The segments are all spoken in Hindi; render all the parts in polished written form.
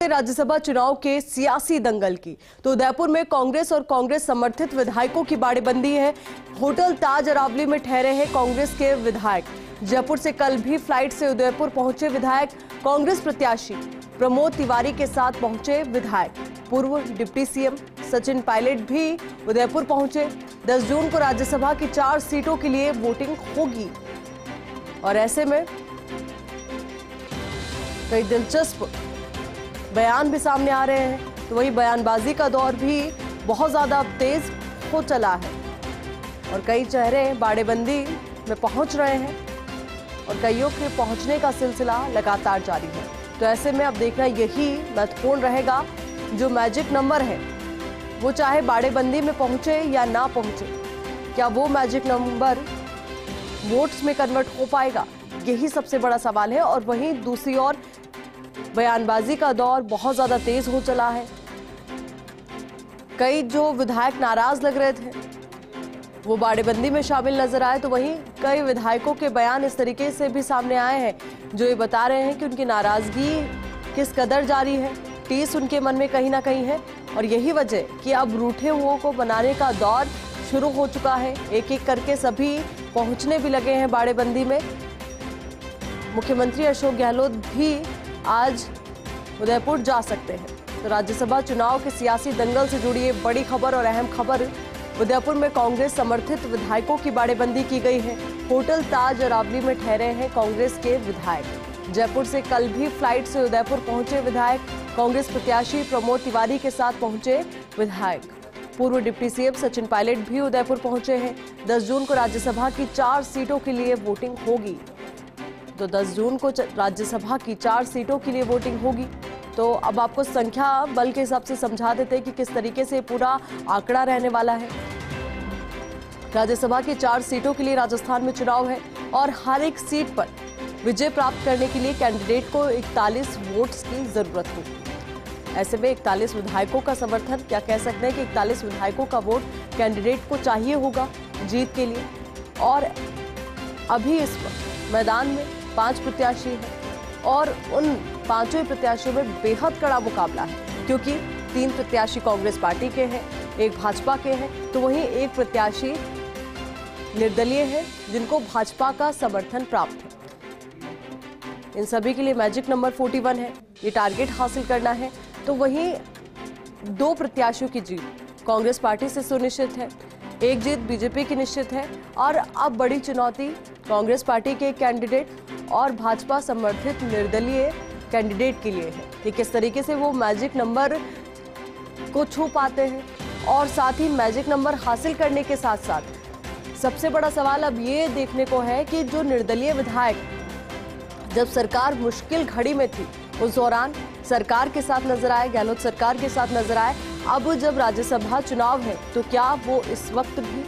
राज्यसभा चुनाव के सियासी दंगल की तो उदयपुर में कांग्रेस और कांग्रेस समर्थित विधायकों की बाड़ेबंदी है। होटल ताज अरावली में ठहरे हैं कांग्रेस के विधायक। जयपुर से कल भी फ्लाइट से उदयपुर पहुंचे विधायक। कांग्रेस प्रत्याशी प्रमोद तिवारी के साथ पहुंचे विधायक। पूर्व डिप्टी सीएम सचिन पायलट भी उदयपुर पहुंचे। 10 जून को राज्यसभा की 4 सीटों के लिए वोटिंग होगी और ऐसे में कई दिलचस्प बयान भी सामने आ रहे हैं। तो वही बयानबाजी का दौर भी बहुत ज्यादा तेज हो चला है और कई चेहरे बाड़ेबंदी में पहुंच रहे हैं और कईयों के पहुंचने का सिलसिला लगातार जारी है। तो ऐसे में अब देखना यही महत्वपूर्ण रहेगा, जो मैजिक नंबर है वो चाहे बाड़ेबंदी में पहुंचे या ना पहुंचे, क्या वो मैजिक नंबर वोट्स में कन्वर्ट हो पाएगा, यही सबसे बड़ा सवाल है। और वहीं दूसरी ओर बयानबाजी का दौर बहुत ज्यादा तेज हो चला है। कई जो विधायक नाराज लग रहे थे वो बाड़ेबंदी में शामिल नजर आए, तो वहीं कई विधायकों के बयान इस तरीके से भी सामने आए हैं जो ये बता रहे हैं कि उनकी नाराजगी किस कदर जारी है, टीस उनके मन में कहीं ना कहीं है और यही वजह कि अब रूठे हुओं को बनाने का दौर शुरू हो चुका है। एक एक करके सभी पहुंचने भी लगे हैं बाड़ेबंदी में। मुख्यमंत्री अशोक गहलोत भी आज उदयपुर जा सकते हैं। तो राज्यसभा चुनाव के सियासी दंगल से जुड़ी ये बड़ी खबर और अहम खबर, उदयपुर में कांग्रेस समर्थित विधायकों की बाड़ेबंदी की गई है। होटल ताज अरावली में ठहरे हैं कांग्रेस के विधायक। जयपुर से कल भी फ्लाइट से उदयपुर पहुंचे विधायक। कांग्रेस प्रत्याशी प्रमोद तिवारी के साथ पहुंचे विधायक। पूर्व डिप्टी सीएम सचिन पायलट भी उदयपुर पहुंचे हैं। 10 जून को राज्यसभा की 4 सीटों के लिए वोटिंग होगी। तो 10 जून को राज्यसभा की 4 सीटों के लिए वोटिंग होगी। तो अब आपको संख्या बल के हिसाब से समझा देते हैं कि किस तरीके से पूरा आंकड़ा रहने वाला है। राज्यसभा की 4 सीटों के लिए राजस्थान में चुनाव है और हर एक सीट पर विजय प्राप्त करने के लिए कैंडिडेट को 41 वोट्स की जरूरत होगी। ऐसे में 41 विधायकों का समर्थन, क्या कह सकते हैं कि 41 विधायकों का वोट कैंडिडेट को चाहिए होगा जीत के लिए। और अभी इस वक्त मैदान में 5 प्रत्याशी हैं और उन 5 प्रत्याशियों में बेहद कड़ा मुकाबला है, क्योंकि 3 प्रत्याशी कांग्रेस पार्टी के हैं, 1 भाजपा के हैं, तो वहीं 1 प्रत्याशी निर्दलीय है जिनको भाजपा का समर्थन प्राप्त है। इन सभी के लिए मैजिक नंबर 41 है, ये टारगेट हासिल करना है। तो वहीं 2 प्रत्याशियों की जीत कांग्रेस पार्टी से सुनिश्चित है, 1 जीत बीजेपी की निश्चित है और अब बड़ी चुनौती कांग्रेस पार्टी के कैंडिडेट और भाजपा समर्थित निर्दलीय कैंडिडेट के लिए है कि किस तरीके से वो मैजिक नंबर को छू पाते हैं। और साथ ही मैजिक नंबर हासिल करने के साथ साथ सबसे बड़ा सवाल अब ये देखने को है कि जो निर्दलीय विधायक जब सरकार मुश्किल घड़ी में थी उस दौरान सरकार के साथ नजर आए, गहलोत सरकार के साथ नजर आए, अब जब राज्यसभा चुनाव है तो क्या वो इस वक्त भी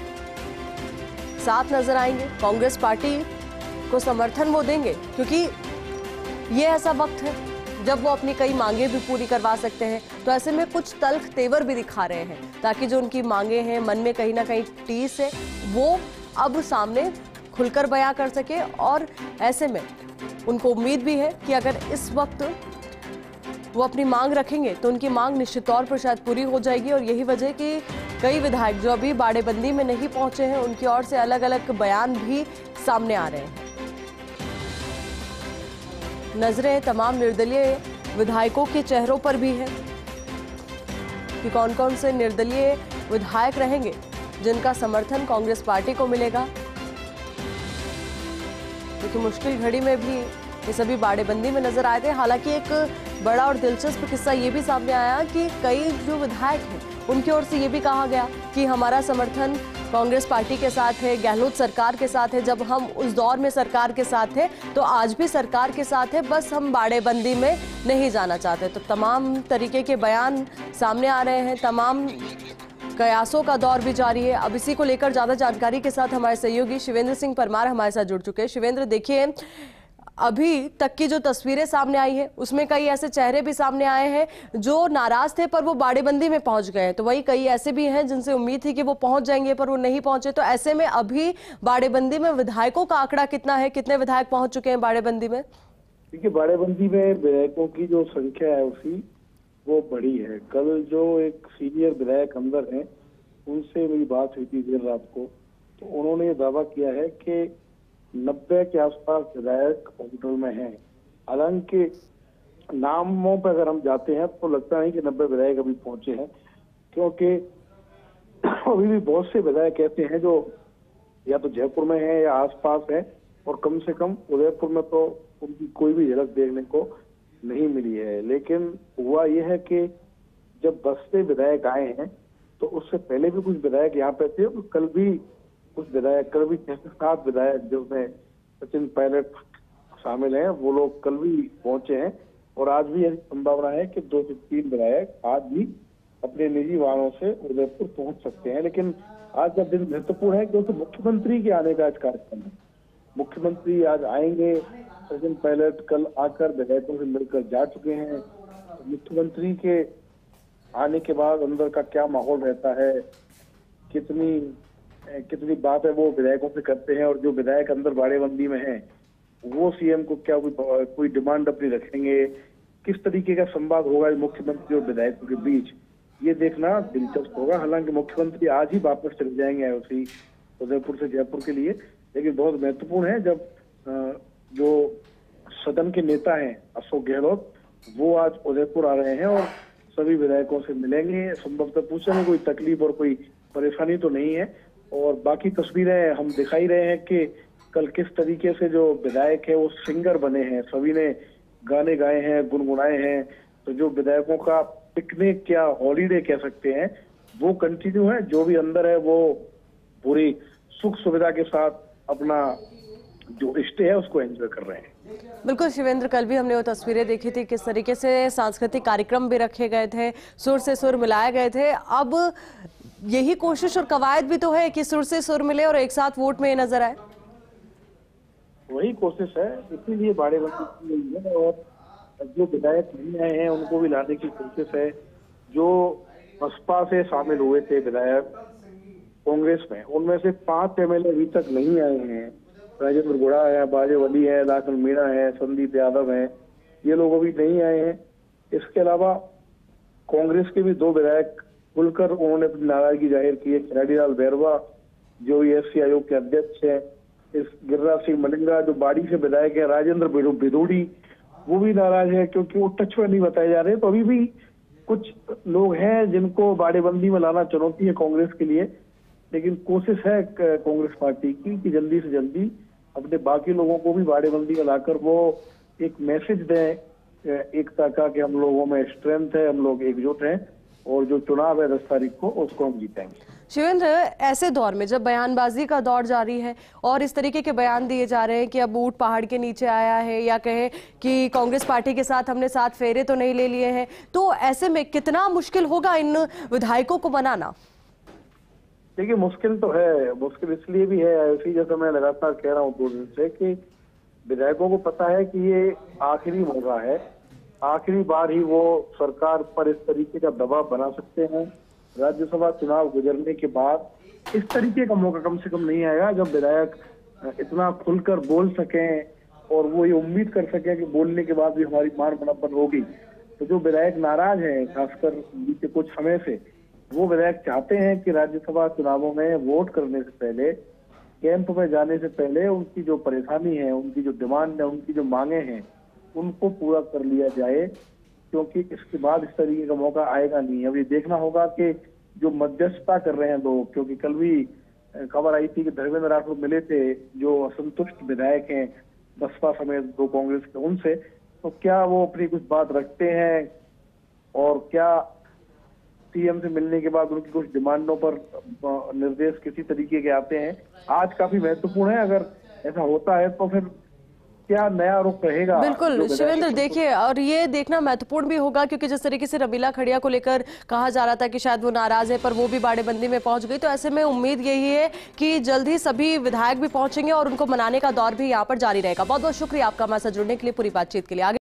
साथ नजर आएंगे, कांग्रेस पार्टी को समर्थन वो देंगे, क्योंकि ये ऐसा वक्त है जब वो अपनी कई मांगे भी पूरी करवा सकते हैं। तो ऐसे में कुछ तल्ख तेवर भी दिखा रहे हैं ताकि जो उनकी मांगे हैं, मन में कहीं ना कहीं टीस है, वो अब सामने खुलकर बयां कर सके। और ऐसे में उनको उम्मीद भी है कि अगर इस वक्त वो अपनी मांग रखेंगे तो उनकी मांग निश्चित तौर पर शायद पूरी हो जाएगी। और यही वजह कि कई विधायक जो अभी बाड़ेबंदी में नहीं पहुंचे हैं उनकी ओर से अलग अलग बयान भी सामने आ रहे हैं। नजरें तमाम निर्दलीय विधायकों के चेहरों पर भी है कि कौन कौन से निर्दलीय विधायक रहेंगे जिनका समर्थन कांग्रेस पार्टी को मिलेगा, क्योंकि मुश्किल घड़ी में भी ये सभी बाड़ेबंदी में नजर आए थे। हालांकि एक बड़ा और दिलचस्प किस्सा ये भी सामने आया कि कई जो विधायक हैं उनकी ओर से ये भी कहा गया कि हमारा समर्थन कांग्रेस पार्टी के साथ है, गहलोत सरकार के साथ है। जब हम उस दौर में सरकार के साथ थे तो आज भी सरकार के साथ है, बस हम बाड़ेबंदी में नहीं जाना चाहते। तो तमाम तरीके के बयान सामने आ रहे हैं, तमाम कयासों का दौर भी जारी है। अब इसी को लेकर ज्यादा जानकारी के साथ हमारे सहयोगी शिवेंद्र सिंह परमार हमारे साथ जुड़ चुके हैं। शिवेंद्र, देखिए अभी तक की जो तस्वीरें सामने आई है उसमें कई ऐसे चेहरे भी सामने आए हैं जो नाराज थे पर वो बाड़ेबंदी में पहुंच गए हैं, तो वही कई ऐसे भी हैं जिनसे उम्मीद थी कि वो पहुंच जाएंगे पर वो नहीं पहुंचे। तो ऐसे में अभी बाड़ेबंदी में विधायकों का आंकड़ा कितना है, कितने विधायक पहुंच चुके हैं बाड़ेबंदी में? देखिए, बाड़ेबंदी में विधायकों की जो संख्या है उसकी वो बढ़ी है। कल जो एक सीनियर विधायक अंदर हैं, उनसे मेरी बात हुई थी देर रात को, तो उन्होंने ये दावा किया है कि 90 के आसपास विधायक होटल में हैं। हालांकि नामों पर अगर हम जाते हैं तो लगता नहीं कि 90 विधायक अभी पहुंचे हैं, क्योंकि अभी भी बहुत से विधायक ऐसे हैं जो या तो जयपुर में है या आसपास है, और कम से कम उदयपुर में तो उनकी कोई भी झलक देखने को नहीं मिली है। लेकिन हुआ यह है कि जब बस से विधायक आए हैं तो उससे पहले भी कुछ विधायक यहाँ पे थे, और कल भी कुछ विधायक, कल भी 6-7 विधायक जिसमें सचिन पायलट शामिल हैं, वो लोग कल भी पहुंचे हैं। और आज भी ऐसी संभावना है कि 2 से 3 विधायक आज भी अपने निजी वाहनों से उदयपुर पहुंच सकते हैं। लेकिन आज का दिन महत्वपूर्ण है क्योंकि मुख्यमंत्री के आने का आज कार्यक्रम है। मुख्यमंत्री आज आएंगे। सचिन पायलट कल आकर विधायकों से मिलकर जा चुके हैं। मुख्यमंत्री के आने के बाद अंदर का क्या माहौल रहता है, कितनी बात है वो विधायकों से करते हैं, और जो विधायक अंदर बाड़ेबंदी में हैं वो सीएम को क्या कोई डिमांड अपनी रखेंगे, किस तरीके का संवाद होगा मुख्यमंत्री और विधायकों के बीच, ये देखना दिलचस्प होगा। हालांकि मुख्यमंत्री आज ही वापस चले जाएंगे उसी उदयपुर से जयपुर के लिए, लेकिन बहुत महत्वपूर्ण है जब जो सदन के नेता हैं अशोक गहलोत, वो आज उदयपुर आ रहे हैं और सभी विधायकों से मिलेंगे, संभवतः पूछेंगे कोई तकलीफ और कोई परेशानी तो नहीं है। और बाकी तस्वीरें हम दिखाई रहे हैं कि कल किस तरीके से जो विधायक है वो सिंगर बने हैं, सभी ने गाने गाए हैं, गुनगुनाए हैं। तो जो विधायकों का पिकनिक या हॉलीडे कह सकते हैं वो कंटिन्यू है। जो भी अंदर है वो पूरी सुख सुविधा के साथ अपना जो स्टे है उसको एंजॉय कर रहे हैं। बिल्कुल शिवेंद्र, कल भी हमने वो तस्वीरें देखी थी किस तरीके से सांस्कृतिक कार्यक्रम भी रखे गए थे, सुर से सुर मिलाए गए थे। अब यही कोशिश और कवायद भी तो है कि सुर से सुर मिले और एक साथ वोट में नजर आए। वही कोशिश है, इसीलिए बाड़ेबंदी की है। और जो विधायक नहीं आए हैं उनको भी लाने की कोशिश है। जो बसपा से शामिल हुए थे विधायक कांग्रेस में, उनमें से 5 एमएलए अभी तक नहीं आए हैं। राजेंद्र गुड़ा है, बाजेवली है, लाखन मीणा है, संदीप यादव है, ये लोग अभी नहीं आए हैं। इसके अलावा कांग्रेस के भी 2 विधायक खुलकर उन्होंने अपनी नाराजगी जाहिर की है। खिलाड़ीलाल बैरवा जो एससी आयोग के अध्यक्ष है, इस गिरिराज सिंह मलिंगा जो बाड़ी से विधायक है, राजेंद्र भिदोड़ी वो भी नाराज है क्योंकि वो टच में नहीं बताए जा रहे। तो अभी भी कुछ लोग हैं जिनको बाड़ेबंदी में लाना चुनौती है कांग्रेस के लिए, लेकिन कोशिश है कांग्रेस पार्टी की कि जल्दी से जल्दी अपने बाकी लोगों को भी बाड़ेबंदी में लाकर वो एक मैसेज दें एकता का कि हम लोगों में स्ट्रेंथ है, हम लोग एकजुट हैं, और जो चुनाव है 10 तारीख को उसको हम जीतेंगे। शिवेंद्र, ऐसे दौर में जब बयानबाजी का दौर जारी है और इस तरीके के बयान दिए जा रहे हैं कि अब ऊंट पहाड़ के नीचे आया है, या कहे कि कांग्रेस पार्टी के साथ हमने 7 फेरे तो नहीं ले लिए हैं, तो ऐसे में कितना मुश्किल होगा इन विधायकों को मनाना? देखिए, मुश्किल तो है। मुश्किल इसलिए भी है, ऐसी जैसा मैं लगातार कह रहा हूँ 2 दिन से, कि विधायकों को पता है कि ये आखिरी मौका है, आखिरी बार ही वो सरकार पर इस तरीके का दबाव बना सकते हैं। राज्यसभा चुनाव गुजरने के बाद इस तरीके का मौका कम से कम नहीं आएगा जब विधायक इतना खुलकर बोल सकें और वो ये उम्मीद कर सकें कि बोलने के बाद भी हमारी मान बनपन होगी। तो जो विधायक नाराज हैं, खासकर बीते कुछ समय से, वो विधायक चाहते हैं कि राज्यसभा चुनावों में वोट करने से पहले, कैंप में जाने से पहले उनकी जो परेशानी है, उनकी जो डिमांड है, उनकी जो मांगे हैं, उनको पूरा कर लिया जाए, क्योंकि इसके बाद इस तरीके का मौका आएगा नहीं। अब ये देखना होगा कि जो मध्यस्थता कर रहे हैं लोग, क्योंकि कल भी खबर आई थी कि धर्मेंद्र राठौर मिले थे जो असंतुष्ट विधायक हैं बसपा समेत 2 कांग्रेस के, उनसे, तो क्या वो अपनी कुछ बात रखते हैं और क्या सीएम से मिलने के बाद उनकी कुछ डिमांडों पर निर्देश किसी तरीके के आते हैं, आज काफी महत्वपूर्ण है। अगर ऐसा होता है तो फिर क्या नया रुख रहेगा। बिल्कुल शिवेंद्र, देखिए, और ये देखना महत्वपूर्ण भी होगा क्योंकि जिस तरीके से रमीला खड़िया को लेकर कहा जा रहा था कि शायद वो नाराज है, पर वो भी बाड़ेबंदी में पहुंच गई, तो ऐसे में उम्मीद यही है कि जल्द ही सभी विधायक भी पहुंचेंगे और उनको मनाने का दौर भी यहाँ पर जारी रहेगा। बहुत बहुत शुक्रिया आपका हमारे साथ जुड़ने के लिए, पूरी बातचीत के लिए। आगे